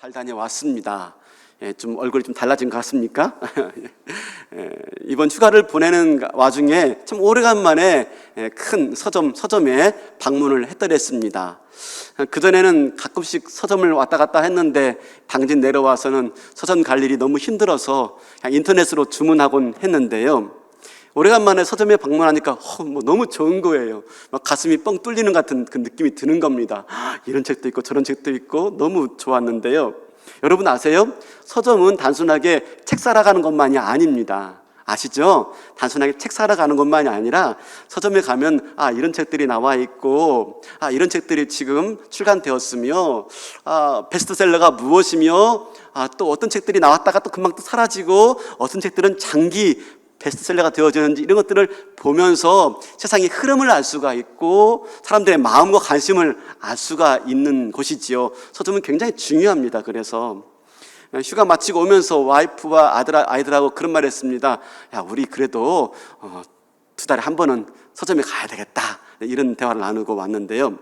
잘 다녀왔습니다. 좀 얼굴이 좀 달라진 것 같습니까? 이번 휴가를 보내는 와중에 참 오래간만에 큰 서점에 방문을 했더랬습니다. 그전에는 가끔씩 서점을 왔다 갔다 했는데 당진 내려와서는 서점 갈 일이 너무 힘들어서 그냥 인터넷으로 주문하곤 했는데요. 오래간만에 서점에 방문하니까 너무 좋은 거예요. 막 가슴이 뻥 뚫리는 같은 그 느낌이 드는 겁니다. 이런 책도 있고 저런 책도 있고 너무 좋았는데요. 여러분 아세요? 서점은 단순하게 책 사러 가는 것만이 아닙니다. 아시죠? 단순하게 책 사러 가는 것만이 아니라 서점에 가면 이런 책들이 나와 있고 이런 책들이 지금 출간되었으며 베스트셀러가 무엇이며 또 어떤 책들이 나왔다가 또 금방 또 사라지고 어떤 책들은 장기 베스트셀러가 되어지는지 이런 것들을 보면서 세상의 흐름을 알 수가 있고 사람들의 마음과 관심을 알 수가 있는 곳이지요. 서점은 굉장히 중요합니다. 그래서 휴가 마치고 오면서 와이프와 아이들하고 그런 말 했습니다. 우리 그래도 2달에 한 번은 서점에 가야 되겠다, 이런 대화를 나누고 왔는데요.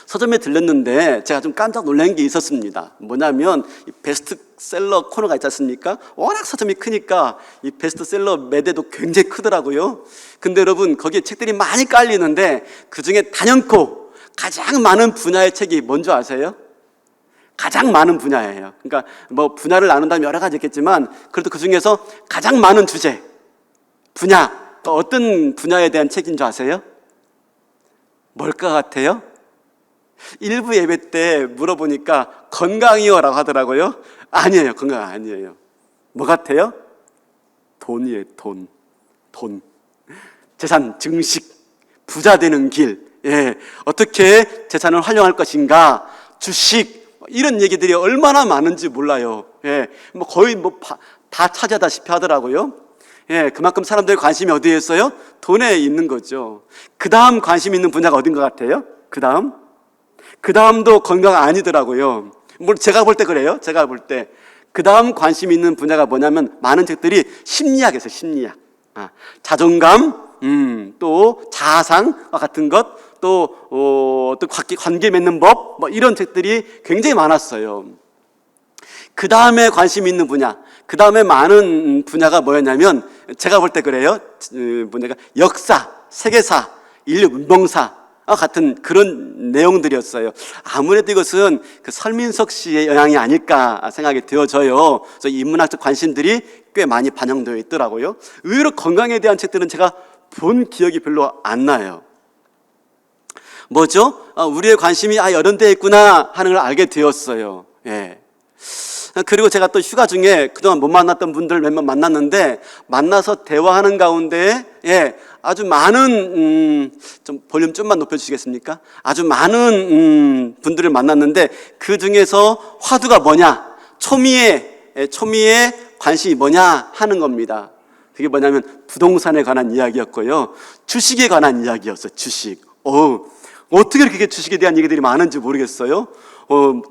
서점에 들렸는데 제가 좀 깜짝 놀란 게 있었습니다. 뭐냐면 이 베스트셀러 코너가 있지 않습니까? 워낙 서점이 크니까 이 베스트셀러 매대도 굉장히 크더라고요. 근데 여러분 거기에 책들이 많이 깔리는데 그중에 단연코 가장 많은 분야의 책이 뭔지 아세요? 가장 많은 분야예요. 그러니까 뭐 분야를 나눈다면 여러 가지 있겠지만 그래도 그중에서 가장 많은 주제, 분야, 또 어떤 분야에 대한 책인 줄 아세요? 뭘 것 같아요? 일부 예배 때 물어보니까 건강이요라고 하더라고요. 아니에요. 건강 아니에요. 뭐 같아요? 돈이에요. 돈. 재산 증식, 부자 되는 길, 어떻게 재산을 활용할 것인가, 주식, 이런 얘기들이 얼마나 많은지 몰라요. 거의 다 차지하다시피 하더라고요. 그만큼 사람들의 관심이 어디에 있어요? 돈에 있는 거죠. 그 다음 관심 있는 분야가 어딘 것 같아요? 그 다음도 건강 아니더라고요. 물론 제가 볼 때 그래요. 제가 볼 때. 그 다음 관심 있는 분야가 뭐냐면 많은 책들이 심리학에서 심리학. 자존감, 또 자아상과 같은 것, 또 관계 맺는 법, 이런 책들이 굉장히 많았어요. 그 다음에 관심 있는 분야, 그 다음에 많은 분야가 뭐였냐면 제가 볼 때 그래요. 분야가 역사, 세계사, 인류 문명사 같은 그런 내용들이었어요. 아무래도 이것은 그 설민석 씨의 영향이 아닐까 생각이 되어져요. 그래서 인문학적 관심들이 꽤 많이 반영되어 있더라고요. 의외로 건강에 대한 책들은 제가 본 기억이 별로 안 나요. 뭐죠? 우리의 관심이 이런 데에 있구나 하는 걸 알게 되었어요. 그리고 제가 또 휴가 중에 그동안 못 만났던 분들 몇 명 만났는데 만나서 대화하는 가운데 아주 많은 좀 볼륨 좀만 높여주시겠습니까? 아주 많은 분들을 만났는데 그 중에서 화두가 뭐냐? 초미의 관심이 뭐냐 하는 겁니다. 그게 뭐냐면 부동산에 관한 이야기였고요. 주식에 관한 이야기였어요. 주식. 어떻게 이렇게 주식에 대한 얘기들이 많은지 모르겠어요.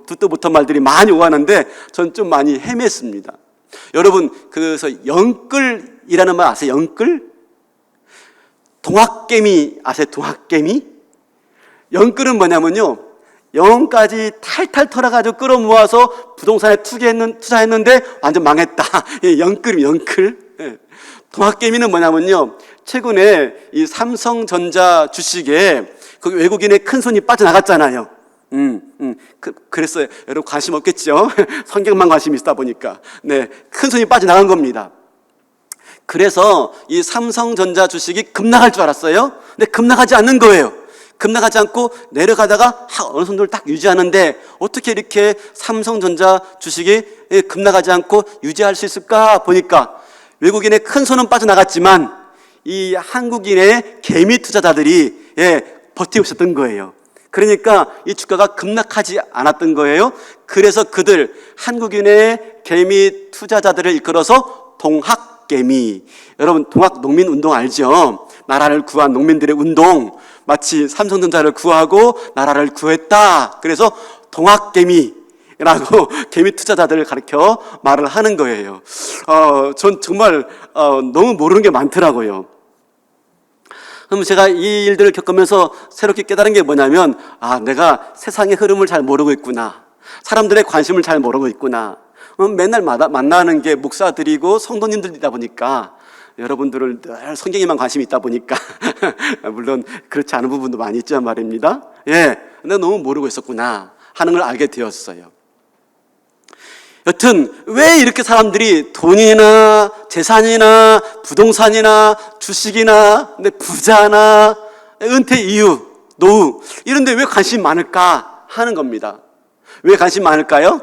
듣도 못한 말들이 많이 오가는데 전 좀 많이 헤맸습니다. 여러분, 그래서 영끌이라는 말 아세요? 영끌? 동학개미 아세요? 동학개미? 영끌은 뭐냐면요, 영까지 탈탈 털어가지고 끌어모아서 부동산에 투자했는데 완전 망했다. 영끌. 동학개미는 뭐냐면요, 최근에 이 삼성전자 주식에 그 외국인의 큰 손이 빠져나갔잖아요. 그랬어요. 여러분 관심 없겠죠? 성경만 관심이 있다 보니까. 큰 손이 빠져나간 겁니다. 그래서 이 삼성전자 주식이 급락할 줄 알았어요. 근데 급락하지 않는 거예요. 급락하지 않고 내려가다가 어느 정도를 딱 유지하는데 어떻게 이렇게 삼성전자 주식이 급락하지 않고 유지할 수 있을까 보니까 외국인의 큰 손은 빠져나갔지만 이 한국인의 개미 투자자들이 버티고 있었던 거예요. 그러니까 이 주가가 급락하지 않았던 거예요. 그래서 그들 한국인의 개미 투자자들을 이끌어서 동학개미. 여러분 동학농민운동 알죠? 나라를 구한 농민들의 운동. 마치 삼성전자를 구하고 나라를 구했다. 그래서 동학개미라고 개미 투자자들을 가리켜 말을 하는 거예요. 전 정말 너무 모르는 게 많더라고요. 그럼 제가 이 일들을 겪으면서 새롭게 깨달은 게 뭐냐면 내가 세상의 흐름을 잘 모르고 있구나. 사람들의 관심을 잘 모르고 있구나. 맨날 만나는 게 목사들이고 성도님들이다 보니까 여러분들을 늘 성경에만 관심이 있다 보니까 물론 그렇지 않은 부분도 많이 있지만 말입니다. 예, 내가 너무 모르고 있었구나 하는 걸 알게 되었어요. 여튼 왜 이렇게 사람들이 돈이나 재산이나 부동산이나 주식이나 부자나 은퇴 이후 노후 이런 데 왜 관심이 많을까 하는 겁니다. 왜 관심이 많을까요?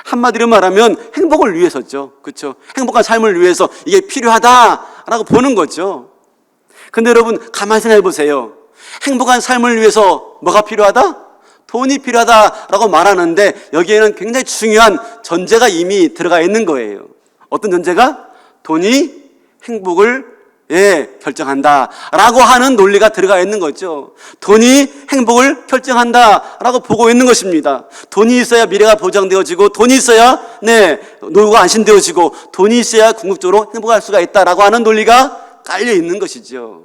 한마디로 말하면 행복을 위해서죠. 그렇죠? 행복한 삶을 위해서 이게 필요하다라고 보는 거죠. 근데 여러분 가만히 생각해 보세요. 행복한 삶을 위해서 뭐가 필요하다? 돈이 필요하다라고 말하는데 여기에는 굉장히 중요한 전제가 이미 들어가 있는 거예요. 어떤 전제가? 돈이 행복을 결정한다라고 하는 논리가 들어가 있는 거죠. 돈이 행복을 결정한다라고 보고 있는 것입니다. 돈이 있어야 미래가 보장되어지고, 돈이 있어야 노후가 안심되어지고, 돈이 있어야 궁극적으로 행복할 수가 있다라고 하는 논리가 깔려 있는 것이죠.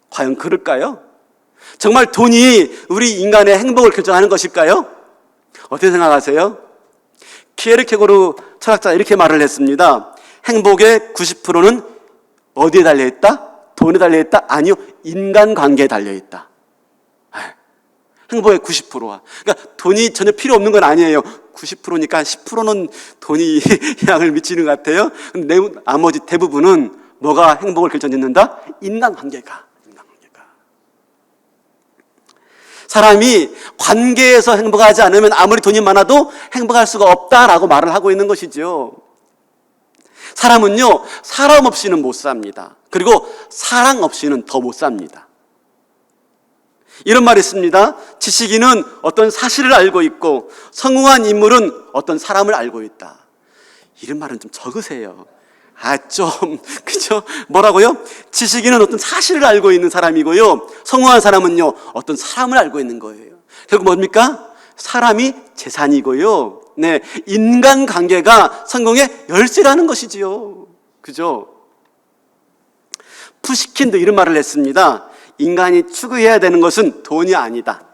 과연 그럴까요? 정말 돈이 우리 인간의 행복을 결정하는 것일까요? 어떻게 생각하세요? 키에르케고르 철학자가 이렇게 말을 했습니다. 행복의 90%는 어디에 달려있다? 돈에 달려있다? 아니요, 인간관계에 달려있다. 행복의 90%와. 그러니까 돈이 전혀 필요 없는 건 아니에요. 90%니까 10%는 돈이 영향을 미치는 것 같아요. 근데 나머지 대부분은 뭐가 행복을 결정짓는다? 인간관계가. 사람이 관계에서 행복하지 않으면 아무리 돈이 많아도 행복할 수가 없다라고 말을 하고 있는 것이죠. 사람은요, 사람 없이는 못 삽니다. 그리고 사랑 없이는 더 못 삽니다. 이런 말이 있습니다. 지식인은 어떤 사실을 알고 있고 성공한 인물은 어떤 사람을 알고 있다. 이런 말은 좀 적으세요. 그죠? 뭐라고요? 지식인은 어떤 사실을 알고 있는 사람이고요. 성공한 사람은요, 어떤 사람을 알고 있는 거예요. 결국 뭡니까? 사람이 재산이고요. 인간관계가 성공의 열쇠라는 것이지요. 그죠? 푸시킨도 이런 말을 했습니다. 인간이 추구해야 되는 것은 돈이 아니다.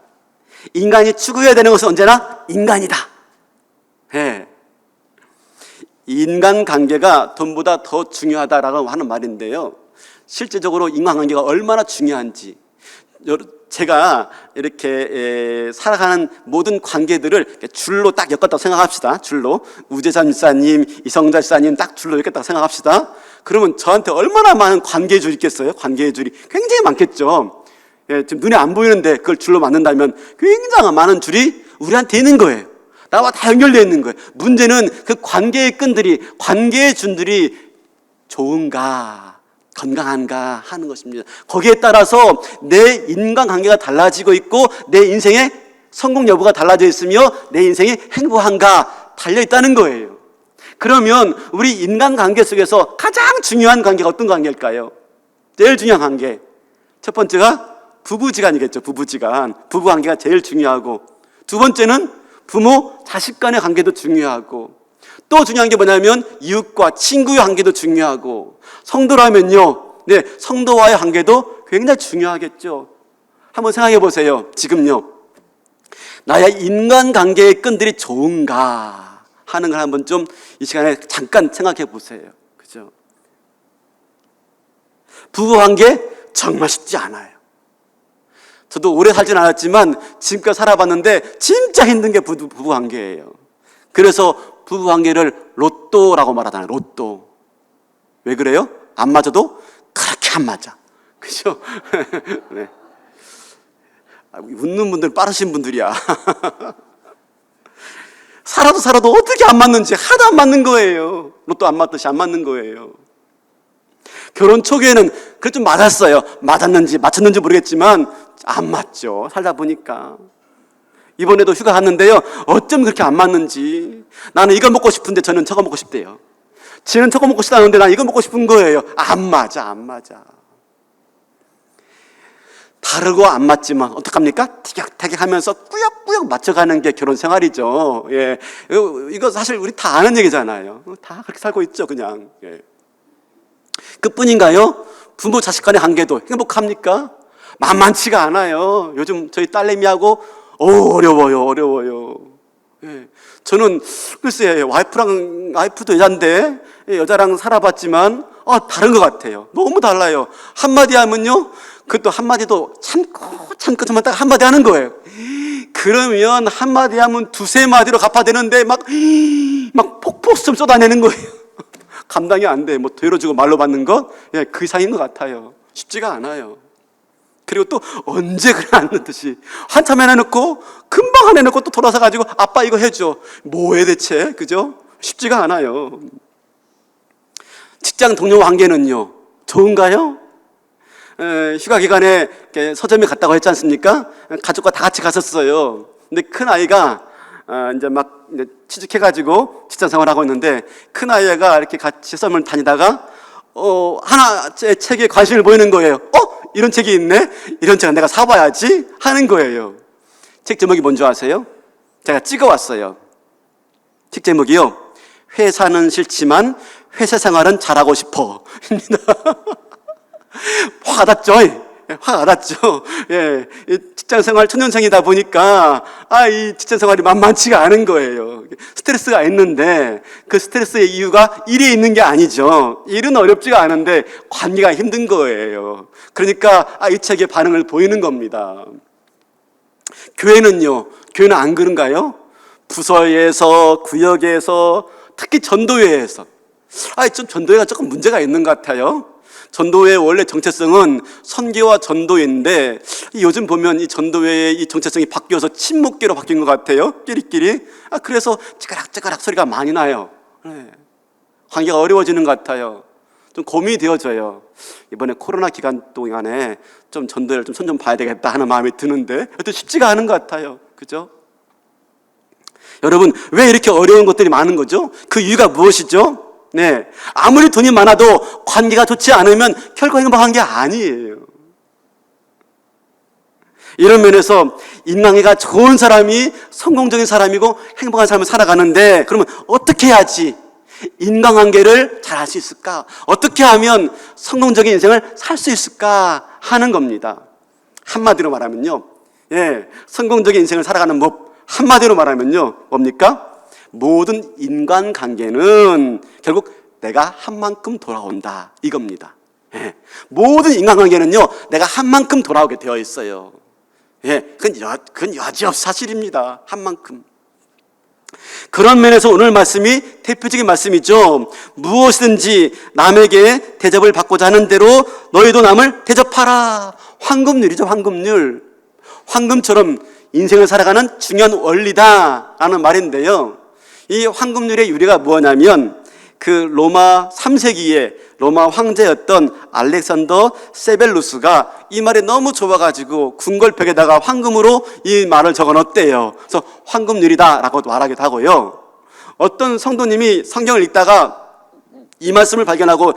인간이 추구해야 되는 것은 언제나 인간이다. 인간관계가 돈보다 더 중요하다라고 하는 말인데요. 실제적으로 인간관계가 얼마나 중요한지, 제가 이렇게 살아가는 모든 관계들을 줄로 딱 엮었다고 생각합시다. 줄로. 우재산 집사님, 이성자 집사님 딱 줄로 엮었다고 생각합시다. 그러면 저한테 얼마나 많은 관계의 줄이 있겠어요? 관계의 줄이 굉장히 많겠죠. 지금 눈에 안 보이는데 그걸 줄로 만든다면 굉장히 많은 줄이 우리한테 있는 거예요. 나와 다 연결되어 있는 거예요. 문제는 그 관계의 끈들이, 관계의 줄들이 좋은가, 건강한가 하는 것입니다. 거기에 따라서 내 인간관계가 달라지고 있고 내 인생의 성공 여부가 달라져 있으며 내 인생이 행복한가 달려있다는 거예요. 그러면 우리 인간관계 속에서 가장 중요한 관계가 어떤 관계일까요? 제일 중요한 관계. 첫 번째가 부부지간이겠죠. 부부지간. 부부관계가 제일 중요하고, 두 번째는 부모, 자식 간의 관계도 중요하고, 또 중요한 게 뭐냐면 이웃과 친구의 관계도 중요하고, 성도라면요, 성도와의 관계도 굉장히 중요하겠죠. 한번 생각해 보세요. 지금요, 나의 인간관계의 끈들이 좋은가 하는 걸 한번 좀 이 시간에 잠깐 생각해 보세요. 그죠? 부부관계 정말 쉽지 않아요. 저도 오래 살진 않았지만 지금까지 살아봤는데 진짜 힘든 게 부부관계예요. 그래서 부부관계를 로또라고 말하잖아요. 로또. 왜 그래요? 안 맞아도 그렇게 안 맞아. 그죠? 네. 웃는 분들 빠르신 분들이야. 살아도 어떻게 안 맞는지 하나도 안 맞는 거예요. 로또 안 맞듯이 안 맞는 거예요. 결혼 초기에는 그래 좀 맞았어요. 맞았는지 맞췄는지 모르겠지만 안 맞죠. 살다 보니까. 이번에도 휴가 갔는데요, 어쩜 그렇게 안 맞는지. 나는 이거 먹고 싶은데 저는 저거 먹고 싶대요. 지는 저거 먹고 싶다는데 난 이거 먹고 싶은 거예요. 안 맞아. 다르고 안 맞지만 어떡합니까? 티격태격 하면서 꾸역꾸역 맞춰가는 게 결혼 생활이죠. 예. 이거 사실 우리 다 아는 얘기잖아요. 다 그렇게 살고 있죠, 그냥. 예. 그뿐인가요? 부모 자식 간의 관계도 행복합니까? 만만치가 않아요. 요즘 저희 딸내미하고 어려워요. 예. 저는 글쎄 와이프도 여잔데 여자랑 살아봤지만 다른 것 같아요. 너무 달라요. 한마디 하면요, 그것도 한마디도 참고 정말 딱 한마디 하는 거예요. 그러면 한마디 하면 두세 마디로 갚아대는데 막 폭포수좀 쏟아내는 거예요. 감당이 안 돼. 뭐 되어주고 말로 받는 것, 그 이상인 것 같아요. 쉽지가 않아요. 그리고 또 언제 그래 않는 듯이 한참 해내놓고 금방 안 해놓고 또 돌아서 가지고 아빠 이거 해줘. 뭐해 대체, 그죠? 쉽지가 않아요. 직장 동료 관계는요, 좋은가요? 휴가 기간에 서점에 갔다고 했지 않습니까? 가족과 다 같이 갔었어요. 근데 큰 아이가 이제 막 취직해가지고 직장 생활하고 있는데, 큰 아이가 이렇게 같이 썸을 다니다가 하나 책에 관심을 보이는 거예요. 이런 책이 있네? 이런 책은 내가 사봐야지 하는 거예요. 책 제목이 뭔지 아세요? 제가 찍어왔어요. 책 제목이요, 회사는 싫지만 회사 생활은 잘하고 싶어 입니다. 화가 났죠. 예, 직장 생활 초년생이다 보니까 이 직장 생활이 만만치가 않은 거예요. 스트레스가 있는데 그 스트레스의 이유가 일이 있는 게 아니죠. 일은 어렵지가 않은데 관계가 힘든 거예요. 그러니까 이 책의 반응을 보이는 겁니다. 교회는 안 그런가요? 부서에서, 구역에서, 특히 전도회에서 좀 전도회가 조금 문제가 있는 것 같아요. 전도회의 원래 정체성은 선교와 전도회인데 요즘 보면 이 전도회의 이 정체성이 바뀌어서 친목교로 바뀐 것 같아요. 끼리끼리. 그래서 찌그락찌그락 소리가 많이 나요. 관계가 어려워지는 것 같아요. 좀 고민이 되어져요. 이번에 코로나 기간 동안에 좀 전도회를 좀 손 좀 봐야 되겠다 하는 마음이 드는데 또 쉽지가 않은 것 같아요. 그죠? 여러분, 왜 이렇게 어려운 것들이 많은 거죠? 그 이유가 무엇이죠? 네, 아무리 돈이 많아도 관계가 좋지 않으면 결코 행복한 게 아니에요. 이런 면에서 인간관계가 좋은 사람이 성공적인 사람이고 행복한 삶을 살아가는데, 그러면 어떻게 해야지 인간관계를 잘 할 수 있을까? 어떻게 하면 성공적인 인생을 살 수 있을까 하는 겁니다. 한마디로 말하면요, 성공적인 인생을 살아가는 법, 한마디로 말하면요, 뭡니까? 모든 인간관계는 결국 내가 한 만큼 돌아온다, 이겁니다. 모든 인간관계는요, 내가 한 만큼 돌아오게 되어 있어요. 그건 여지없이 사실입니다. 한 만큼. 그런 면에서 오늘 말씀이 대표적인 말씀이죠. 무엇이든지 남에게 대접을 받고자 하는 대로 너희도 남을 대접하라. 황금률이죠, 황금률. 황금처럼 인생을 살아가는 중요한 원리다라는 말인데요, 이 황금률의 유래가 뭐냐면 그 로마 3세기에 로마 황제였던 알렉산더 세벨루스가 이 말이 너무 좋아가지고 궁궐벽에다가 황금으로 이 말을 적어놨대요. 그래서 황금률이다라고 말하기도 하고요. 어떤 성도님이 성경을 읽다가 이 말씀을 발견하고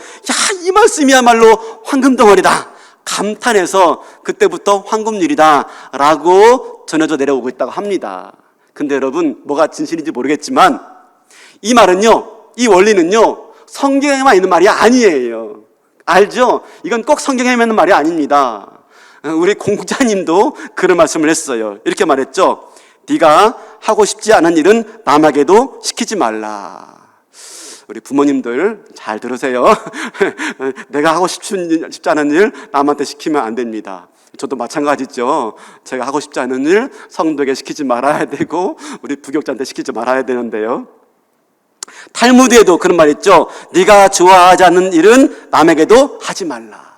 이 말씀이야말로 황금덩어리다 감탄해서 그때부터 황금률이다라고 전해져 내려오고 있다고 합니다. 근데 여러분, 뭐가 진실인지 모르겠지만 이 말은요, 이 원리는요, 성경에만 있는 말이 아니에요. 알죠? 이건 꼭 성경에 있는 말이 아닙니다. 우리 공자님도 그런 말씀을 했어요. 이렇게 말했죠. 네가 하고 싶지 않은 일은 남에게도 시키지 말라. 우리 부모님들 잘 들으세요. 내가 하고 싶지 않은 일 남한테 시키면 안 됩니다. 저도 마찬가지죠. 제가 하고 싶지 않은 일 성도에게 시키지 말아야 되고 우리 부교육자한테 시키지 말아야 되는데요, 탈무드에도 그런 말 있죠. 네가 좋아하지 않는 일은 남에게도 하지 말라.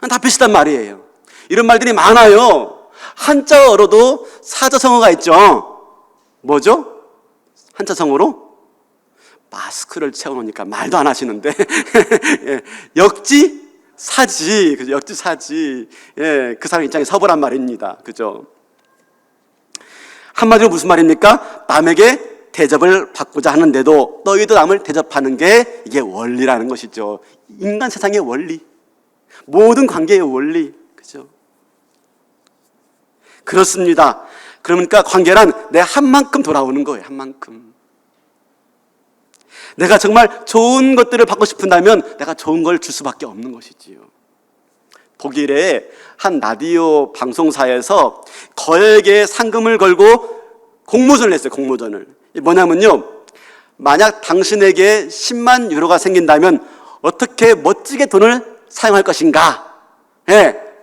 다 비슷한 말이에요. 이런 말들이 많아요. 한자어로도 사자성어가 있죠. 뭐죠? 한자성어로 마스크를 채워놓으니까 말도 안 하시는데 역지사지, 그죠? 역지사지. 그 사람 입장에 서보란 말입니다. 그죠? 한마디로 무슨 말입니까? 남에게 대접을 받고자 하는데도 너희도 남을 대접하는 게 이게 원리라는 것이죠. 인간 세상의 원리, 모든 관계의 원리, 그죠? 그렇습니다. 그러니까 관계란 내 한 만큼 돌아오는 거예요. 한 만큼. 내가 정말 좋은 것들을 받고 싶은다면 내가 좋은 걸 줄 수밖에 없는 것이지요. 독일의 한 라디오 방송사에서 거액의 상금을 걸고 공모전을 했어요. 공모전을. 뭐냐면요, 만약 당신에게 10만 유로가 생긴다면 어떻게 멋지게 돈을 사용할 것인가,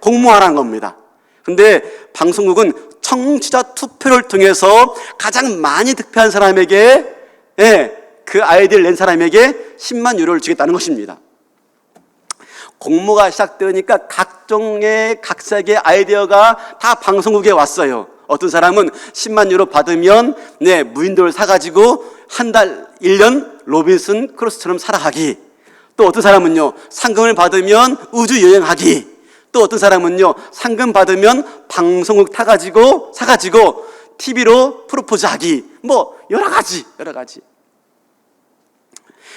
공모하라는 겁니다. 근데 방송국은 청취자 투표를 통해서 가장 많이 득표한 사람에게, 그 아이디어를 낸 사람에게 10만 유로를 주겠다는 것입니다. 공모가 시작되니까 각종의 각색의 아이디어가 다 방송국에 왔어요. 어떤 사람은 10만 유로 받으면 무인도를 사가지고 한 달, 1년 로빈슨 크루소처럼 살아가기. 또 어떤 사람은요, 상금을 받으면 우주 여행하기. 또 어떤 사람은요, 상금 받으면 방송국 사가지고 TV로 프로포즈하기. 뭐 여러 가지.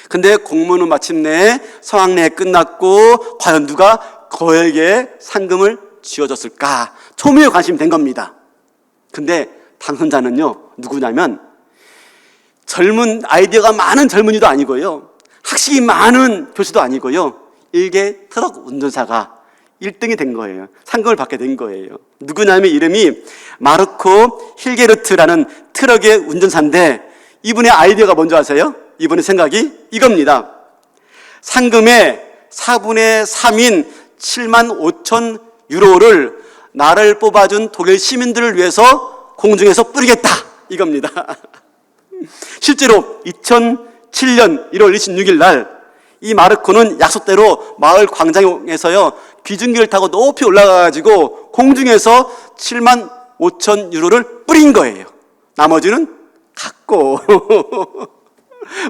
근데 공모는 마침내 성황리에 끝났고 과연 누가 거액의 상금을 쥐어줬을까? 초미의 관심이 된 겁니다. 근데 당선자는요, 누구냐면 젊은 아이디어가 많은 젊은이도 아니고요, 학식이 많은 교수도 아니고요, 일개 트럭 운전사가 1등이 된 거예요. 상금을 받게 된 거예요. 누구냐면 이름이 마르코 힐게르트라는 트럭의 운전사인데, 이분의 아이디어가 뭔지 아세요? 이분의 생각이 이겁니다. 상금의 4분의 3인 7만 5천 유로를 나를 뽑아준 독일 시민들을 위해서 공중에서 뿌리겠다, 이겁니다. 실제로 2007년 1월 26일 날 이 마르코는 약속대로 마을 광장에서요, 비중기를 타고 높이 올라가가지고 공중에서 7만 5천 유로를 뿌린 거예요. 나머지는 갖고.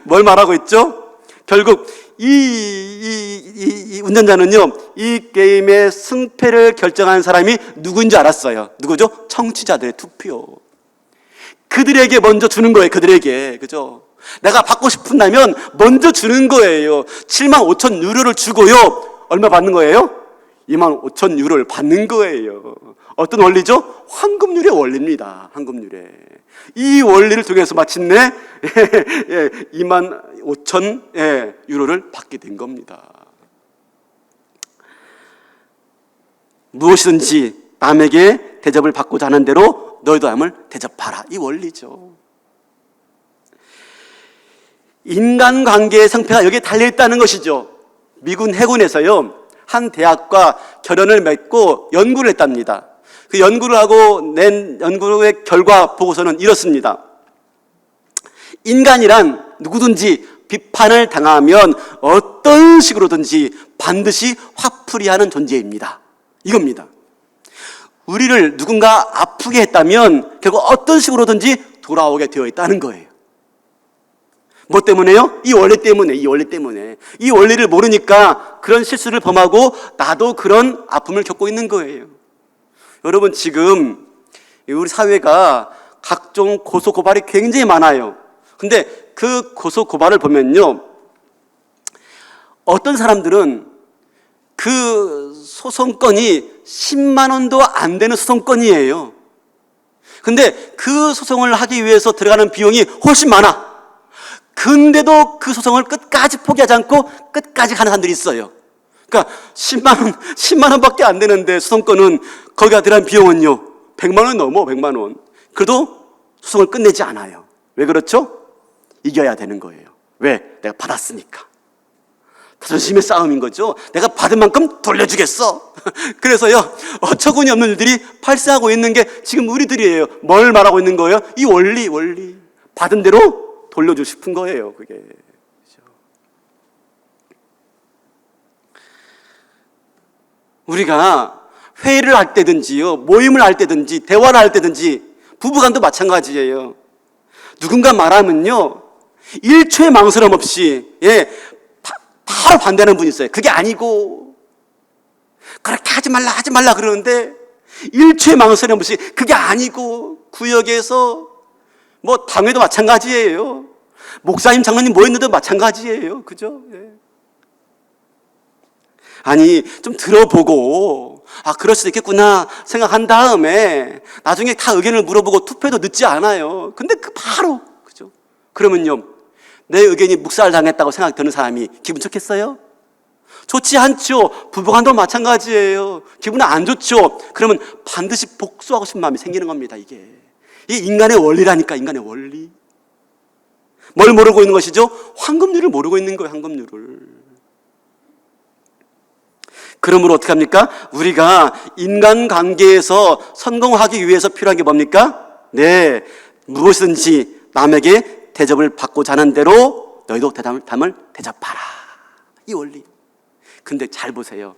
뭘 말하고 있죠? 결국 이 운전자는요, 이 게임의 승패를 결정하는 사람이 누구인지 알았어요. 누구죠? 청취자들의 투표. 그들에게 먼저 주는 거예요. 그들에게. 그죠? 내가 받고 싶은다면 먼저 주는 거예요. 7만 5천 유로를 주고요, 얼마 받는 거예요? 2만 5천 유로를 받는 거예요. 어떤 원리죠? 황금률의 원리입니다. 황금률의. 이 원리를 통해서 마침내 2만 5천 유로를 받게 된 겁니다. 무엇이든지 남에게 대접을 받고자 하는 대로 너희도 남을 대접하라. 이 원리죠. 인간관계의 성패가 여기에 달려있다는 것이죠. 미군 해군에서요, 한 대학과 결연을 맺고 연구를 했답니다. 그 연구를 하고 낸 연구의 결과 보고서는 이렇습니다. 인간이란 누구든지 비판을 당하면 어떤 식으로든지 반드시 화풀이하는 존재입니다. 이겁니다. 우리를 누군가 아프게 했다면 결국 어떤 식으로든지 돌아오게 되어 있다는 거예요. 뭐 때문에요? 이 원리 때문에. 이 원리를 모르니까 그런 실수를 범하고 나도 그런 아픔을 겪고 있는 거예요. 여러분, 지금 우리 사회가 각종 고소고발이 굉장히 많아요. 근데 그 고소고발을 보면요, 어떤 사람들은 그 소송건이 10만 원도 안 되는 소송건이에요. 근데 그 소송을 하기 위해서 들어가는 비용이 훨씬 많아. 근데도 그 소송을 끝까지 포기하지 않고 끝까지 가는 사람들이 있어요. 그러니까 10만 원밖에 안 되는데 소송건은 거기가 들어간 비용은요, 100만 원 넘어, 100만 원. 그래도 소송을 끝내지 않아요. 왜 그렇죠? 이겨야 되는 거예요. 왜? 내가 받았으니까. 자존심의 싸움인 거죠. 내가 받은 만큼 돌려주겠어. 그래서요, 어처구니 없는 일들이 발생하고 있는 게 지금 우리들이에요. 뭘 말하고 있는 거예요? 이 원리. 받은 대로 돌려주고 싶은 거예요, 그게. 우리가 회의를 할 때든지요, 모임을 할 때든지, 대화를 할 때든지, 부부간도 마찬가지예요. 누군가 말하면요, 1초의 망설임 없이, 바로 반대하는 분이 있어요. 그게 아니고, 그렇게 하지 말라 그러는데, 1초의 망설임 없이, 그게 아니고, 구역에서, 뭐, 당회도 마찬가지예요. 목사님, 장로님 모였는데도 마찬가지예요. 그죠? 아니, 좀 들어보고, 그럴 수도 있겠구나 생각한 다음에 나중에 다 의견을 물어보고 투표도 늦지 않아요. 근데 바로, 그죠? 그러면요, 내 의견이 묵살당했다고 생각 드는 사람이 기분 좋겠어요? 좋지 않죠. 부부간도 마찬가지예요. 기분 안 좋죠. 그러면 반드시 복수하고 싶은 마음이 생기는 겁니다. 이게 인간의 원리라니까. 인간의 원리. 뭘 모르고 있는 것이죠? 황금률을 모르고 있는 거예요. 황금률을. 그러므로 어떻게 합니까? 우리가 인간관계에서 성공하기 위해서 필요한 게 뭡니까? 네, 무엇이든지 남에게 대접을 받고자 하는 대로 너희도 남을 대접하라. 이 원리. 근데 잘 보세요.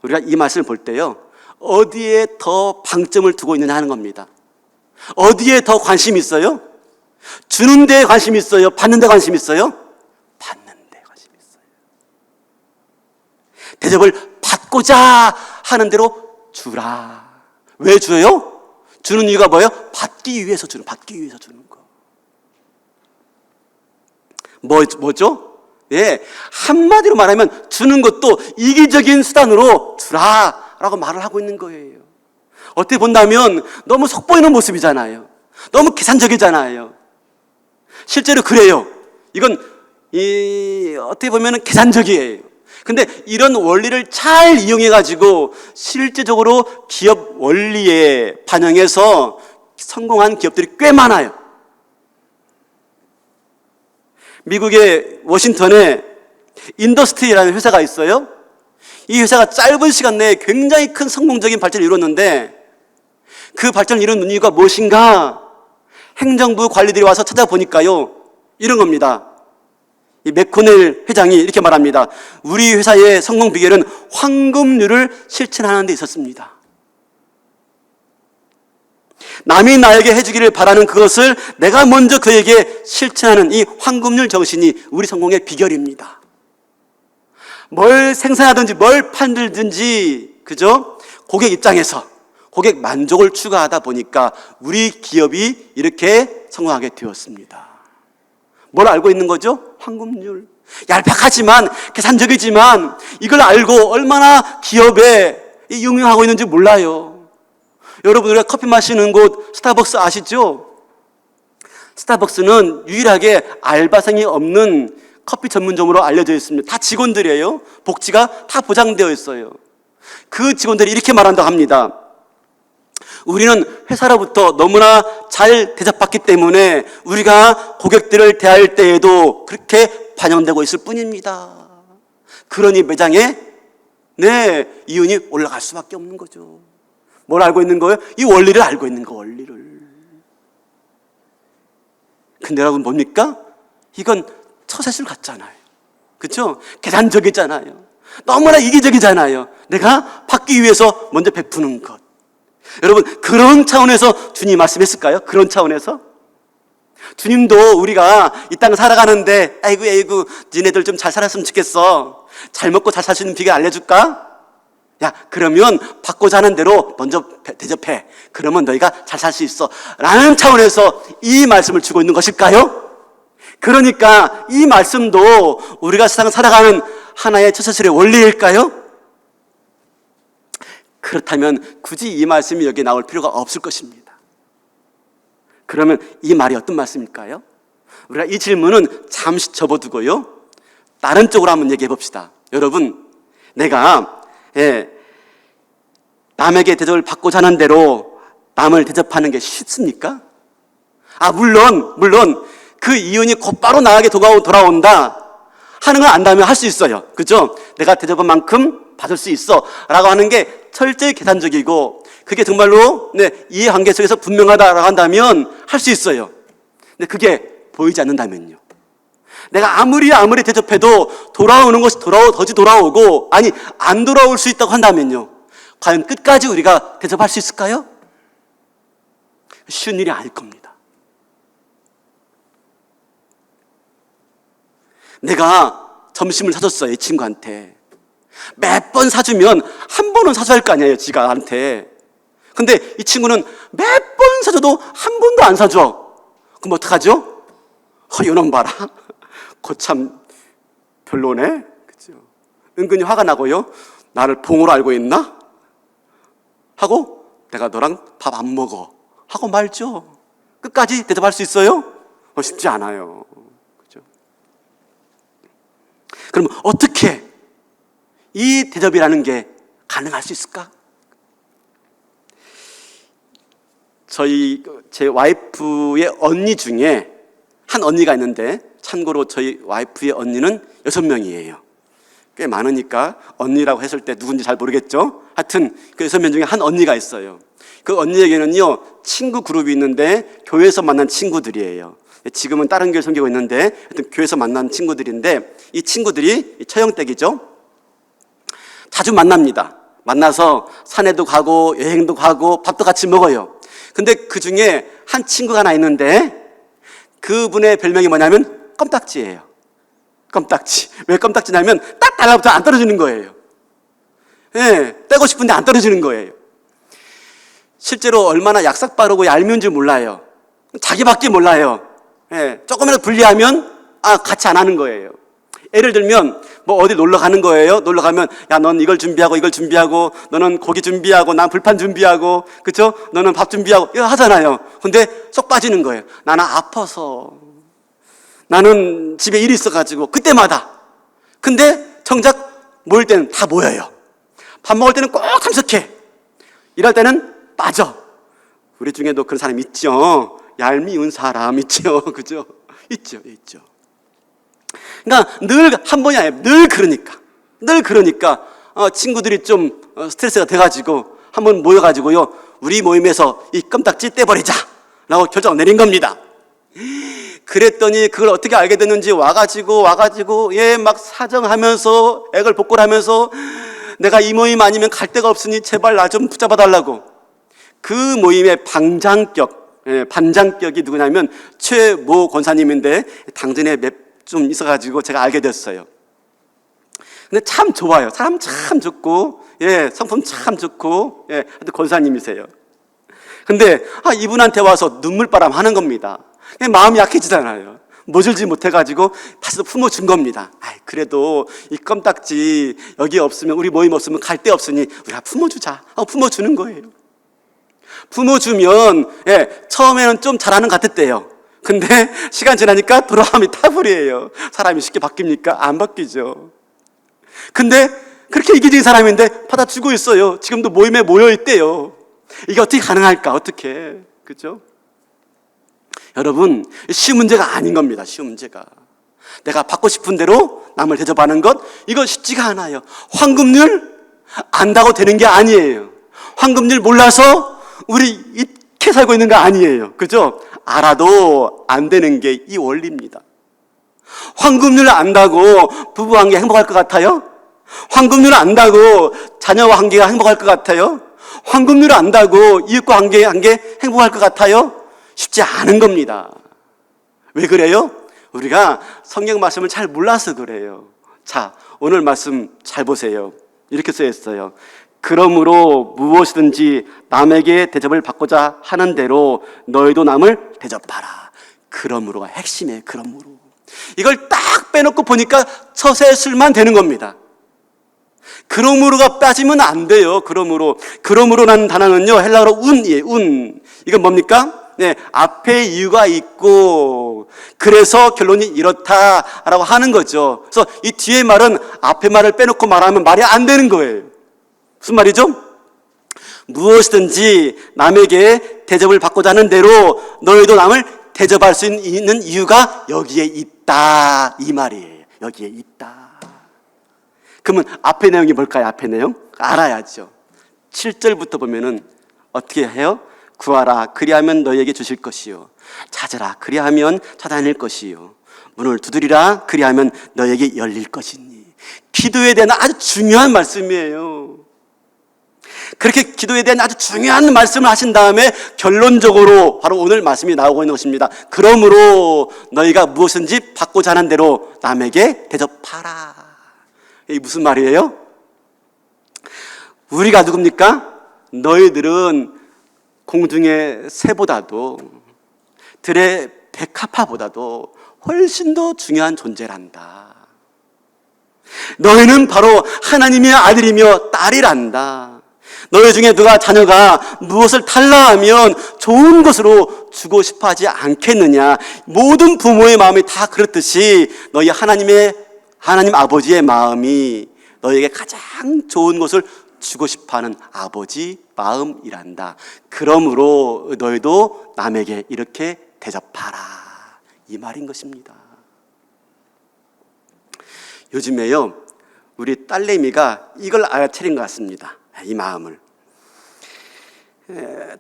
우리가 이 말씀을 볼 때요, 어디에 더 방점을 두고 있느냐 하는 겁니다. 어디에 더 관심이 있어요? 주는 데에 관심이 있어요? 받는 데 관심이 있어요? 받는 데 관심이 있어요. 대접을 받고자 하는 대로 주라. 왜 줘요? 주는 이유가 뭐예요? 받기 위해서 주는 거. 뭐죠? 예, 한마디로 말하면 주는 것도 이기적인 수단으로 주라라고 말을 하고 있는 거예요. 어떻게 본다면 너무 속보이는 모습이잖아요. 너무 계산적이잖아요. 실제로 그래요. 이건 어떻게 보면 계산적이에요. 근데 이런 원리를 잘 이용해가지고 실제적으로 기업 원리에 반영해서 성공한 기업들이 꽤 많아요. 미국의 워싱턴에 인더스트리라는 회사가 있어요. 이 회사가 짧은 시간 내에 굉장히 큰 성공적인 발전을 이뤘는데, 그 발전을 이룬 이유가 무엇인가? 행정부 관리들이 와서 찾아보니까요, 이런 겁니다. 이 맥코넬 회장이 이렇게 말합니다. 우리 회사의 성공 비결은 황금률을 실천하는 데 있었습니다. 남이 나에게 해주기를 바라는 그것을 내가 먼저 그에게 실천하는 이 황금률 정신이 우리 성공의 비결입니다. 뭘 생산하든지 뭘 판들든지, 그죠? 고객 입장에서 고객 만족을 추구하다 보니까 우리 기업이 이렇게 성공하게 되었습니다. 뭘 알고 있는 거죠? 황금률. 얄팍하지만, 계산적이지만 이걸 알고 얼마나 기업에 융용하고 있는지 몰라요. 여러분, 우리가 커피 마시는 곳 스타벅스 아시죠? 스타벅스는 유일하게 알바생이 없는 커피 전문점으로 알려져 있습니다. 다 직원들이에요. 복지가 다 보장되어 있어요. 그 직원들이 이렇게 말한다고 합니다. 우리는 회사로부터 너무나 잘 대접받기 때문에 우리가 고객들을 대할 때에도 그렇게 반영되고 있을 뿐입니다. 그러니 매장에 이윤이 올라갈 수밖에 없는 거죠. 뭘 알고 있는 거예요? 이 원리를 알고 있는 거, 원리를. 근데 여러분 뭡니까? 이건 처세술 같잖아요. 그렇죠? 계산적이잖아요. 너무나 이기적이잖아요. 내가 받기 위해서 먼저 베푸는 것. 여러분, 그런 차원에서 주님 말씀했을까요? 그런 차원에서? 주님도 우리가 이 땅 살아가는데 아이고 니네들 좀 잘 살았으면 좋겠어. 잘 먹고 잘 살 수 있는 비결 알려줄까? 야, 그러면 받고자 하는 대로 먼저 대접해. 그러면 너희가 잘 살 수 있어. 라는 차원에서 이 말씀을 주고 있는 것일까요? 그러니까 이 말씀도 우리가 세상 살아가는 하나의 처세술의 원리일까요? 그렇다면 굳이 이 말씀이 여기에 나올 필요가 없을 것입니다. 그러면 이 말이 어떤 말씀일까요? 우리가 이 질문은 잠시 접어두고요, 다른 쪽으로 한번 얘기해 봅시다. 여러분, 내가 남에게 대접을 받고자 하는 대로 남을 대접하는 게 쉽습니까? 물론 그 이윤이 곧바로 나에게 돌아온다 하는 걸 안다면 할 수 있어요. 그죠? 내가 대접한 만큼 받을 수 있어 라고 하는 게 철저히 계산적이고, 그게 정말로 이해관계 속에서 분명하다라고 한다면 할 수 있어요. 근데 그게 보이지 않는다면요, 내가 아무리 대접해도 돌아오는 것이 돌아오고 아니 안 돌아올 수 있다고 한다면요, 과연 끝까지 우리가 대접할 수 있을까요? 쉬운 일이 아닐 겁니다. 내가 점심을 사줬어요, 이 친구한테. 몇 번 사주면 한 번은 사줘야 할 거 아니에요, 지가 나한테. 근데 이 친구는 몇 번 사줘도 한 번도 안 사줘. 그럼 어떡하죠? 이놈 봐라. 거참 별로네. 그죠? 은근히 화가 나고요. 나를 봉으로 알고 있나? 하고 내가 너랑 밥 안 먹어 하고 말죠. 끝까지 대답할 수 있어요? 쉽지 않아요. 그죠? 그럼 어떻게 이 대접이라는 게 가능할 수 있을까? 제 와이프의 언니 중에 한 언니가 있는데, 참고로 저희 와이프의 언니는 6명이에요. 꽤 많으니까 언니라고 했을 때 누군지 잘 모르겠죠? 하여튼 그 6명 중에 한 언니가 있어요. 그 언니에게는요, 친구 그룹이 있는데 교회에서 만난 친구들이에요. 지금은 다른 교회 섬기고 있는데 하여튼 교회에서 만난 친구들인데, 이 친구들이 처형댁이죠. 자주 만납니다. 만나서 산에도 가고 여행도 가고 밥도 같이 먹어요. 근데 그 중에 한 친구가 하나 있는데, 그분의 별명이 뭐냐면 껌딱지예요. 껌딱지. 왜 껌딱지냐면 딱 달라붙어 안 떨어지는 거예요. 떼고 싶은데 안 떨어지는 거예요. 실제로 얼마나 약삭 빠르고 얄미운 줄 몰라요. 자기밖에 몰라요. 조금이라도 불리하면 같이 안 하는 거예요. 예를 들면 뭐 어디 놀러 가는 거예요. 놀러 가면 야, 넌 이걸 준비하고 이걸 준비하고, 너는 고기 준비하고, 난 불판 준비하고, 그렇죠? 너는 밥 준비하고 이거 하잖아요. 근데 쏙 빠지는 거예요. 나는 아파서, 나는 집에 일이 있어가지고, 그때마다. 근데 정작 모일 때는 다 모여요. 밥 먹을 때는 꼭 참석해. 일할 때는 빠져. 우리 중에도 그런 사람 있죠. 얄미운 사람 있죠. 그죠? 있죠. 그러니까 늘 한 번이 아니에요. 늘 그러니까 친구들이 좀 스트레스가 돼가지고 한번 모여가지고요, 우리 모임에서 이 껌딱지 떼버리자 라고 결정을 내린 겁니다. 그랬더니 그걸 어떻게 알게 됐는지 와가지고 막 사정하면서 애걸 복골하면서, 내가 이 모임 아니면 갈 데가 없으니 제발 나 좀 붙잡아 달라고. 그 모임의 반장격이 누구냐면 최모 권사님인데, 당전에 좀 있어가지고 제가 알게 됐어요. 근데 참 좋아요. 사람 참 좋고, 성품 참 좋고, 하여튼 권사님이세요. 근데 이분한테 와서 눈물바람 하는 겁니다. 마음이 약해지잖아요. 모질지 못해가지고 다시 품어준 겁니다. 그래도 이 껌딱지 여기 없으면, 우리 모임 없으면 갈 데 없으니 우리가 품어주자 하고 품어주는 거예요. 품어주면 처음에는 좀 잘하는 것 같았대요. 근데 시간 지나니까 돌아가면 타불이에요. 사람이 쉽게 바뀝니까? 안 바뀌죠. 근데 그렇게 이기적인 사람인데 받아주고 있어요. 지금도 모임에 모여 있대요. 이게 어떻게 가능할까? 어떻게, 그죠? 여러분, 쉬운 문제가 아닌 겁니다. 쉬운 문제가. 내가 받고 싶은 대로 남을 대접하는 것, 이거 쉽지가 않아요. 황금률 안다고 되는 게 아니에요. 황금률 몰라서 우리 이렇게 살고 있는 거 아니에요. 그죠? 알아도 안 되는 게 이 원리입니다. 황금률을 안다고 부부관계 행복할 것 같아요? 황금률을 안다고 자녀와 관계가 행복할 것 같아요? 황금률을 안다고 이웃과 관계 행복할 것 같아요? 쉽지 않은 겁니다. 왜 그래요? 우리가 성경 말씀을 잘 몰라서 그래요. 자, 오늘 말씀 잘 보세요. 이렇게 써 있어요. 그러므로 무엇이든지 남에게 대접을 받고자 하는 대로 너희도 남을 대접하라. 그러므로가 핵심이에요. 그러므로. 이걸 딱 빼놓고 보니까 처세술만 되는 겁니다. 그러므로가 빠지면 안 돼요. 그러므로라는 단어는요, 헬라어로 운이에요. 운. 이건 뭡니까? 앞에 이유가 있고 그래서 결론이 이렇다라고 하는 거죠. 그래서 이 뒤에 말은 앞에 말을 빼놓고 말하면 말이 안 되는 거예요. 무슨 말이죠? 무엇이든지 남에게 대접을 받고자 하는 대로 너희도 남을 대접할 수 있는 이유가 여기에 있다, 이 말이에요. 여기에 있다. 그러면 앞에 내용이 뭘까요? 앞에 내용 알아야죠. 7절부터 보면은 어떻게 해요? 구하라, 그리하면 너희에게 주실 것이요. 찾으라, 그리하면 찾아낼 것이요. 문을 두드리라, 그리하면 너희에게 열릴 것이니. 기도에 대한 아주 중요한 말씀이에요. 그렇게 기도에 대한 아주 중요한 말씀을 하신 다음에 결론적으로 바로 오늘 말씀이 나오고 있는 것입니다. 그러므로 너희가 무엇인지 받고자 하는 대로 남에게 대접하라. 이게 무슨 말이에요? 우리가 누굽니까? 너희들은 공중의 새보다도 들의 백합화보다도 훨씬 더 중요한 존재란다. 너희는 바로 하나님의 아들이며 딸이란다. 너희 중에 누가 자녀가 무엇을 달라하면 좋은 것으로 주고 싶어 하지 않겠느냐. 모든 부모의 마음이 다 그렇듯이 하나님 아버지의 마음이 너에게 가장 좋은 것을 주고 싶어하는 아버지 마음이란다. 그러므로 너희도 남에게 이렇게 대접하라, 이 말인 것입니다. 요즘에요, 우리 딸내미가 이걸 알아차린 것 같습니다. 이 마음을.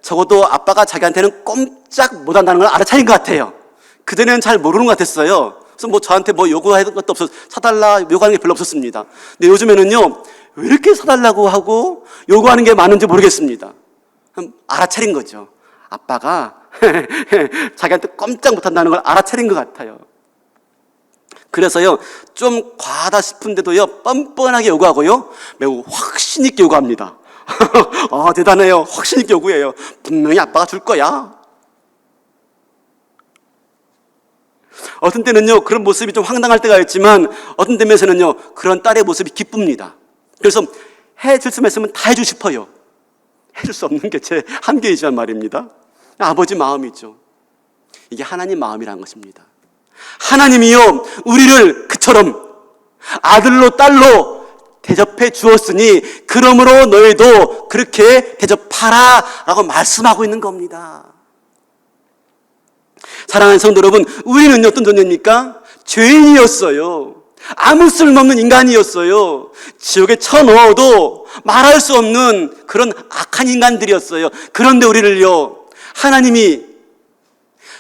적어도 아빠가 자기한테는 꼼짝 못한다는 걸 알아차린 것 같아요. 그전에는 잘 모르는 것 같았어요. 그래서 뭐 저한테 뭐 요구하는 것도 없어서 사달라 요구하는 게 별로 없었습니다. 근데 요즘에는요, 왜 이렇게 사달라고 하고 요구하는 게 많은지 모르겠습니다. 알아차린 거죠. 아빠가 자기한테 꼼짝 못한다는 걸 알아차린 것 같아요. 그래서요, 좀 과하다 싶은데도요, 뻔뻔하게 요구하고요, 매우 확신 있게 요구합니다. 아, 대단해요. 확신 있게 요구해요. 분명히 아빠가 줄 거야. 어떤 때는요, 그런 모습이 좀 황당할 때가 있지만 어떤 때면서는요, 그런 딸의 모습이 기쁩니다. 그래서 해줄 수 있으면 다 해주고 싶어요. 해줄 수 없는 게 제 한계이지만 말입니다. 아버지 마음이죠. 이게 하나님 마음이라는 것입니다. 하나님이요, 우리를 그처럼 아들로 딸로 대접해 주었으니 그러므로 너희도 그렇게 대접하라 라고 말씀하고 있는 겁니다. 사랑하는 성도 여러분, 우리는 어떤 존재입니까? 죄인이었어요. 아무 쓸모없는 인간이었어요. 지옥에 쳐넣어도 말할 수 없는 그런 악한 인간들이었어요. 그런데 우리를요, 하나님이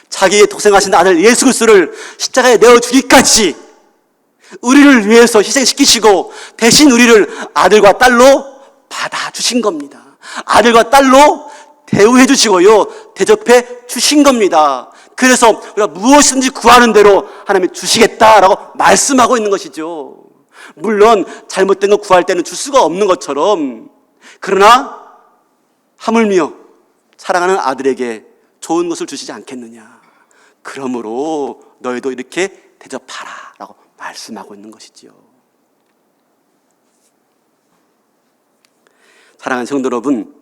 자기의 독생하신 아들 예수 그리스도를 십자가에 내어주기까지 우리를 위해서 희생시키시고 대신 우리를 아들과 딸로 받아주신 겁니다. 아들과 딸로 대우해 주시고요, 대접해 주신 겁니다. 그래서 우리가 무엇이든지 구하는 대로 하나님이 주시겠다라고 말씀하고 있는 것이죠. 물론 잘못된 거 구할 때는 줄 수가 없는 것처럼, 그러나 하물며 사랑하는 아들에게 좋은 것을 주시지 않겠느냐. 그러므로 너희도 이렇게 대접하라 라고 말씀하고 있는 것이지요. 사랑하는 성도 여러분,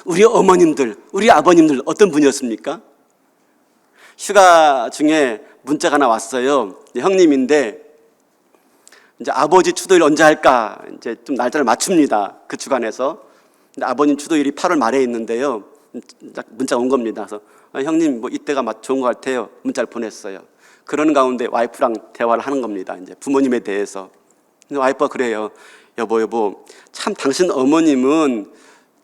우리 어머님들, 우리 아버님들 어떤 분이었습니까? 휴가 중에 문자가 하나 왔어요. 형님인데 이제 아버지 추도일 언제 할까 이제 좀 날짜를 맞춥니다. 그 주간에서. 근데 아버님 추도일이 8월 말에 있는데요, 문자가 온 겁니다. 그래서 형님 뭐 이때가 좋은 것 같아요. 문자를 보냈어요. 그러는 가운데 와이프랑 대화를 하는 겁니다. 이제 부모님에 대해서. 근데 와이프가 그래요. 여보, 참 당신 어머님은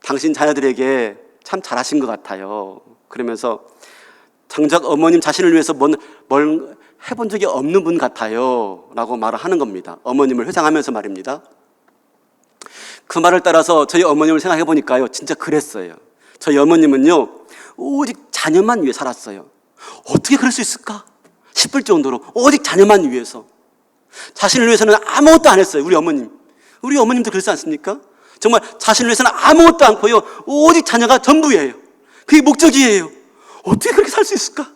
당신 자녀들에게 참 잘하신 것 같아요. 그러면서 정작 어머님 자신을 위해서 뭘 해본 적이 없는 분 같아요 라고 말을 하는 겁니다. 어머님을 회상하면서 말입니다. 그 말을 따라서 저희 어머님을 생각해 보니까요, 진짜 그랬어요. 저희 어머님은요, 오직 자녀만 위해 살았어요. 어떻게 그럴 수 있을까 싶을 정도로 오직 자녀만 위해서, 자신을 위해서는 아무것도 안 했어요. 우리 어머님도 그렇지 않습니까? 정말 자신을 위해서는 아무것도 않고요, 오직 자녀가 전부예요. 그게 목적이에요. 어떻게 그렇게 살 수 있을까?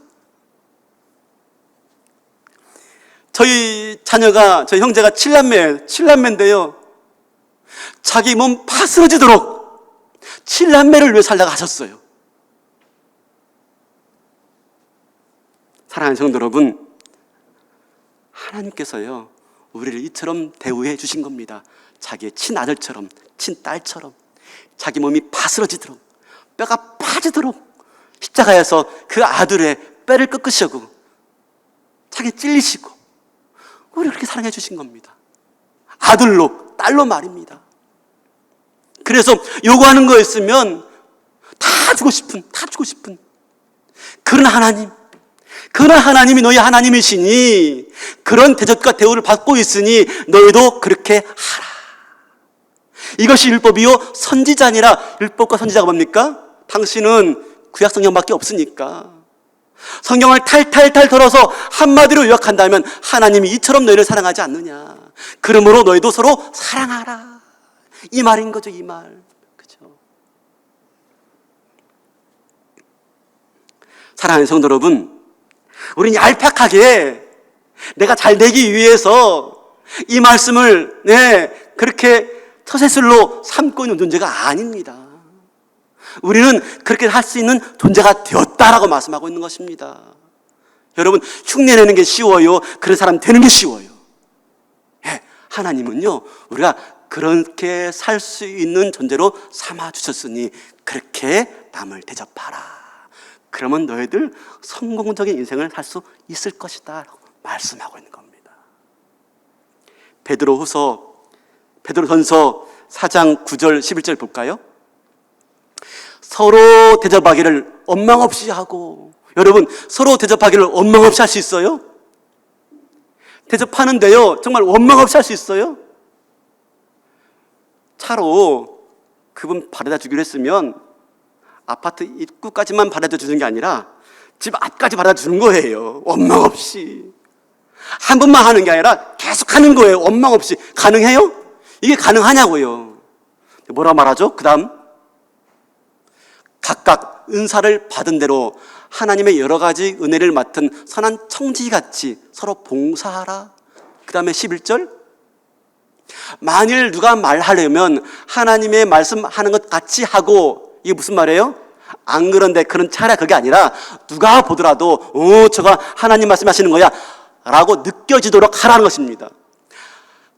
저희 형제가 7남매인데요, 자기 몸 파스러지도록 7남매를 위해 살다가 하셨어요. 사랑하는 성도 여러분, 하나님께서요, 우리를 이처럼 대우해 주신 겁니다. 자기의 친아들처럼, 친딸처럼 자기 몸이 파스러지도록, 뼈가 빠지도록 십자가에서 그 아들의 뼈를 꺾으시고 자기 찔리시고 우리를 그렇게 사랑해 주신 겁니다. 아들로, 딸로 말입니다. 그래서 요구하는 거 있으면 다 주고 싶은 그런 하나님이 너희 하나님이시니, 그런 대접과 대우를 받고 있으니 너희도 그렇게 하라. 이것이 율법이요 선지자니라. 율법과 선지자가 뭡니까? 당신은 구약 성경밖에 없으니까 성경을 탈탈탈 털어서 한마디로 요약한다면 하나님이 이처럼 너희를 사랑하지 않느냐. 그러므로 너희도 서로 사랑하라, 이 말인 거죠. 이 말. 그죠? 사랑하는 성도 여러분, 우리는 얄팍하게 내가 잘 되기 위해서 이 말씀을 그렇게 처세술로 삼고 있는 존재가 아닙니다. 우리는 그렇게 할 수 있는 존재가 되었다라고 말씀하고 있는 것입니다. 여러분, 흉내내는 게 쉬워요? 그런 사람 되는 게 쉬워요? 하나님은요, 우리가 그렇게 살 수 있는 존재로 삼아주셨으니 그렇게 남을 대접하라. 그러면 너희들 성공적인 인생을 살 수 있을 것이다 라고 말씀하고 있는 겁니다. 베드로전서 4장 9절 11절 볼까요? 서로 대접하기를 원망 없이 하고, 여러분 서로 대접하기를 원망 없이 할 수 있어요? 대접하는데요 정말 원망 없이 할 수 있어요? 차로 그분 바래다 주기로 했으면 아파트 입구까지만 바래다 주는 게 아니라 집 앞까지 바래다 주는 거예요. 원망 없이. 한 번만 하는 게 아니라 계속 하는 거예요. 원망 없이. 가능해요? 이게 가능하냐고요. 뭐라 말하죠? 그 다음, 각각 은사를 받은 대로 하나님의 여러 가지 은혜를 맡은 선한 청지기같이 서로 봉사하라. 그 다음에 11절, 만일 누가 말하려면 하나님의 말씀하는 것 같이 하고, 이게 무슨 말이에요? 안 그런데 그런 차라리 그게 아니라 누가 보더라도 저가 하나님 말씀하시는 거야 라고 느껴지도록 하라는 것입니다.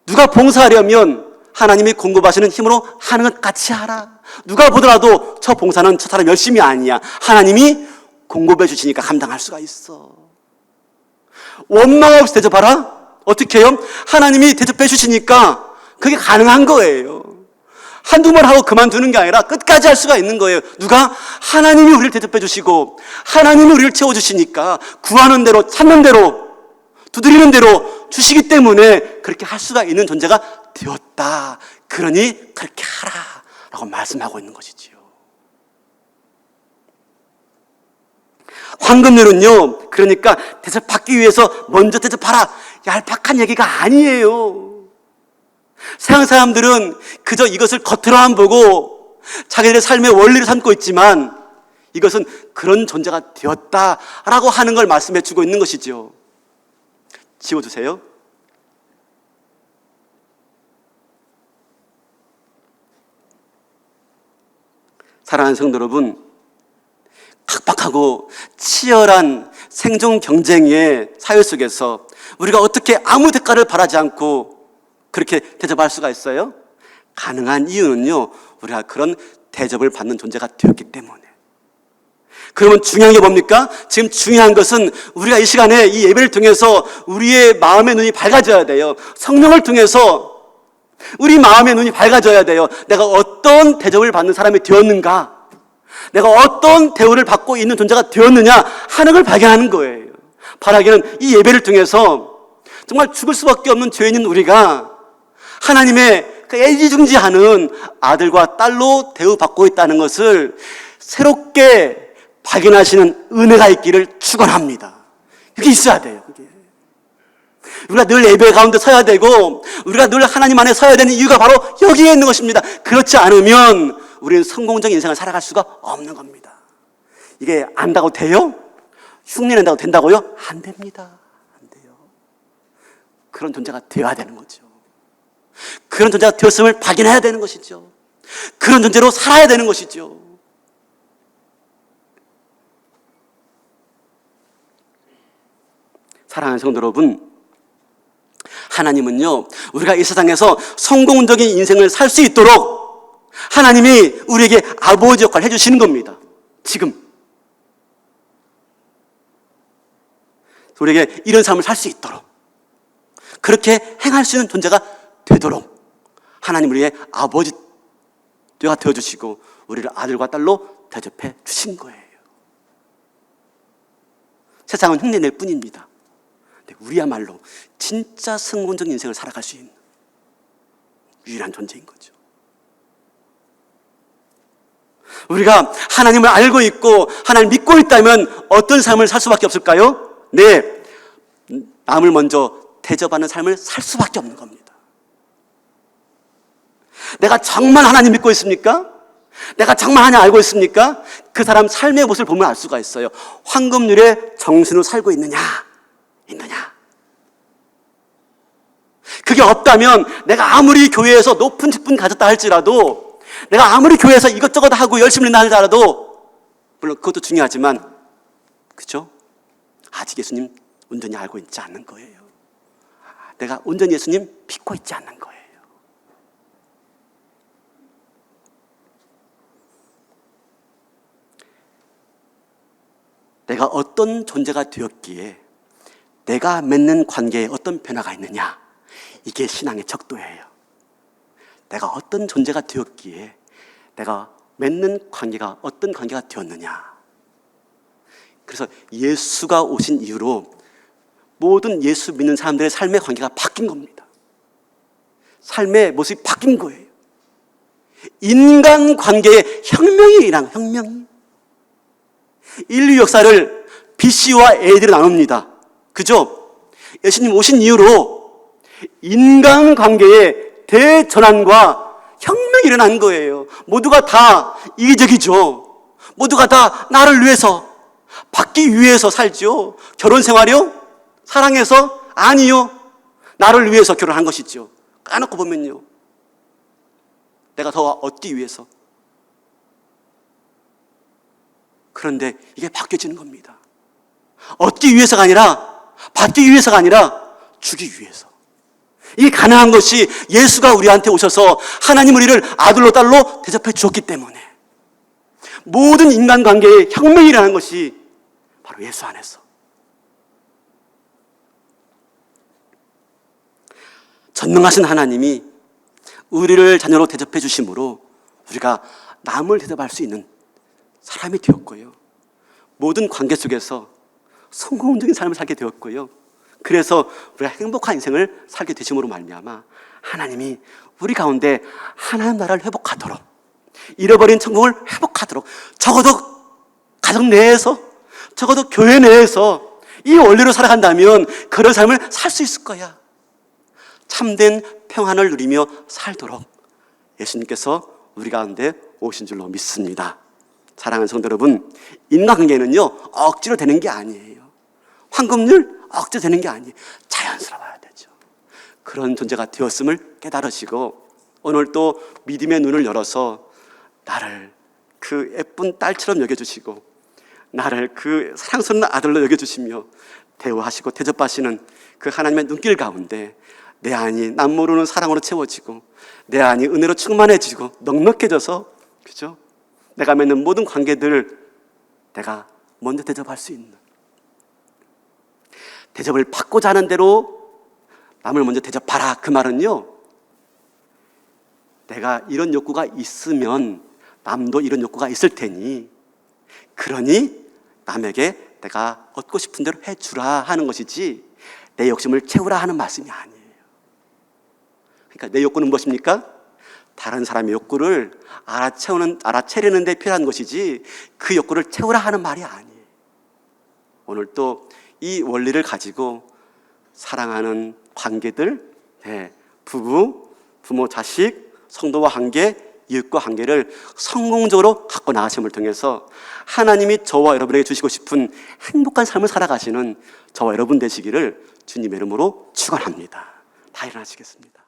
누가 봉사하려면 하나님이 공급하시는 힘으로 하는 것 같이 하라. 누가 보더라도 저 봉사는 저 사람 열심히 아니야, 하나님이 공급해 주시니까 감당할 수가 있어. 원망 없이 대접하라? 어떻게 해요? 하나님이 대접해 주시니까 그게 가능한 거예요. 한두 번 하고 그만두는 게 아니라 끝까지 할 수가 있는 거예요. 누가? 하나님이 우리를 대접해 주시고 하나님이 우리를 채워주시니까 구하는 대로, 찾는 대로, 두드리는 대로 주시기 때문에 그렇게 할 수가 있는 존재가 되었다. 그러니 그렇게 하라 라고 말씀하고 있는 것이지요. 황금률은요, 그러니까 대접받기 위해서 먼저 대접하라, 얄팍한 얘기가 아니에요. 세상 사람들은 그저 이것을 겉으로만 보고 자기들의 삶의 원리를 삼고 있지만 이것은 그런 존재가 되었다라고 하는 걸 말씀해 주고 있는 것이죠. 지워주세요. 사랑하는 성도 여러분, 각박하고 치열한 생존 경쟁의 사회 속에서 우리가 어떻게 아무 대가를 바라지 않고 그렇게 대접할 수가 있어요? 가능한 이유는요, 우리가 그런 대접을 받는 존재가 되었기 때문에. 그러면 중요한 게 뭡니까? 지금 중요한 것은 우리가 이 시간에 이 예배를 통해서 우리의 마음의 눈이 밝아져야 돼요. 성령을 통해서 우리 마음의 눈이 밝아져야 돼요. 내가 어떤 대접을 받는 사람이 되었는가, 내가 어떤 대우를 받고 있는 존재가 되었느냐 하는 걸 발견하는 거예요. 바라기는 이 예배를 통해서 정말 죽을 수밖에 없는 죄인인 우리가 하나님의 그 애지중지하는 아들과 딸로 대우받고 있다는 것을 새롭게 발견하시는 은혜가 있기를 축원합니다. 그게 있어야 돼요. 그게. 우리가 늘 예배 가운데 서야 되고 우리가 늘 하나님 안에 서야 되는 이유가 바로 여기에 있는 것입니다. 그렇지 않으면 우리는 성공적인 인생을 살아갈 수가 없는 겁니다. 이게 안다고 돼요? 흉내낸다고 된다고요? 안 됩니다. 안 돼요. 그런 존재가 되어야 되는 거죠. 그런 존재가 되었음을 발견해야 되는 것이죠. 그런 존재로 살아야 되는 것이죠. 사랑하는 성도 여러분, 하나님은요, 우리가 이 세상에서 성공적인 인생을 살 수 있도록 하나님이 우리에게 아버지 역할을 해주시는 겁니다. 지금 우리에게 이런 삶을 살 수 있도록, 그렇게 행할 수 있는 존재가 되도록 하나님 우리의 아버지가 되어주시고 우리를 아들과 딸로 대접해 주신 거예요. 세상은 흉내낼 뿐입니다. 근데 우리야말로 진짜 성공적인 인생을 살아갈 수 있는 유일한 존재인 거죠. 우리가 하나님을 알고 있고 하나님을 믿고 있다면 어떤 삶을 살 수밖에 없을까요? 네, 남을 먼저 대접하는 삶을 살 수밖에 없는 겁니다. 내가 정말 하나님 믿고 있습니까? 내가 정말 하나님 알고 있습니까? 그 사람 삶의 모습을 보면 알 수가 있어요. 황금률의 정신으로 살고 있느냐? 그게 없다면 내가 아무리 교회에서 높은 직분 가졌다 할지라도, 내가 아무리 교회에서 이것저것 하고 열심히 한다 할지라도, 물론 그것도 중요하지만, 그렇죠? 아직 예수님 온전히 알고 있지 않는 거예요. 내가 온전히 예수님 믿고 있지 않는 거예요. 내가 어떤 존재가 되었기에 내가 맺는 관계에 어떤 변화가 있느냐, 이게 신앙의 척도예요. 내가 어떤 존재가 되었기에 내가 맺는 관계가 어떤 관계가 되었느냐. 그래서 예수가 오신 이후로 모든 예수 믿는 사람들의 삶의 관계가 바뀐 겁니다. 삶의 모습이 바뀐 거예요. 인간관계의 혁명이 일어난 혁명이. 인류 역사를 BC와 AD로 나눕니다. 그죠? 예수님 오신 이후로 인간관계의 대전환과 혁명이 일어난 거예요. 모두가 다 이기적이죠. 모두가 다 나를 위해서, 받기 위해서 살죠. 결혼 생활이요? 사랑해서? 아니요. 나를 위해서 결혼한 것이죠. 까놓고 보면요. 내가 더 얻기 위해서. 그런데 이게 바뀌어지는 겁니다. 얻기 위해서가 아니라, 받기 위해서가 아니라 주기 위해서. 이게 가능한 것이 예수가 우리한테 오셔서 하나님 우리를 아들로 딸로 대접해 주었기 때문에, 모든 인간관계에 혁명이 일어나는 것이 바로 예수 안에서. 전능하신 하나님이 우리를 자녀로 대접해 주심으로 우리가 남을 대접할 수 있는 사람이 되었고요. 모든 관계 속에서 성공적인 삶을 살게 되었고요. 그래서 우리가 행복한 인생을 살게 되심으로 말미암아 하나님이 우리 가운데 하나님 나라를 회복하도록, 잃어버린 천국을 회복하도록, 적어도 가정 내에서, 적어도 교회 내에서 이 원리로 살아간다면 그런 삶을 살 수 있을 거야. 참된 평안을 누리며 살도록 예수님께서 우리 가운데 오신 줄로 믿습니다. 사랑하는 성도 여러분, 인간관계는요 억지로 되는 게 아니에요. 황금률 억지로 되는 게 아니에요. 자연스러워야 되죠. 그런 존재가 되었음을 깨달으시고 오늘 또 믿음의 눈을 열어서 나를 그 예쁜 딸처럼 여겨주시고 나를 그 사랑스러운 아들로 여겨주시며 대우하시고 대접하시는 그 하나님의 눈길 가운데 내 안이 남 모르는 사랑으로 채워지고 내 안이 은혜로 충만해지고 넉넉해져서, 그죠? 내가 맺는 모든 관계들을 내가 먼저 대접할 수 있는, 대접을 받고자 하는 대로 남을 먼저 대접하라. 그 말은요, 내가 이런 욕구가 있으면 남도 이런 욕구가 있을 테니, 그러니 남에게 내가 얻고 싶은 대로 해주라 하는 것이지 내 욕심을 채우라 하는 말씀이 아니에요. 그러니까 내 욕구는 무엇입니까? 다른 사람의 욕구를 알아채려는 데 필요한 것이지 그 욕구를 채우라 하는 말이 아니에요. 오늘 또 이 원리를 가지고 사랑하는 관계들, 부부, 부모, 자식, 성도와 관계, 이웃과 관계를 성공적으로 갖고 나가심을 통해서 하나님이 저와 여러분에게 주시고 싶은 행복한 삶을 살아가시는 저와 여러분 되시기를 주님의 이름으로 축원합니다. 다 일어나시겠습니다.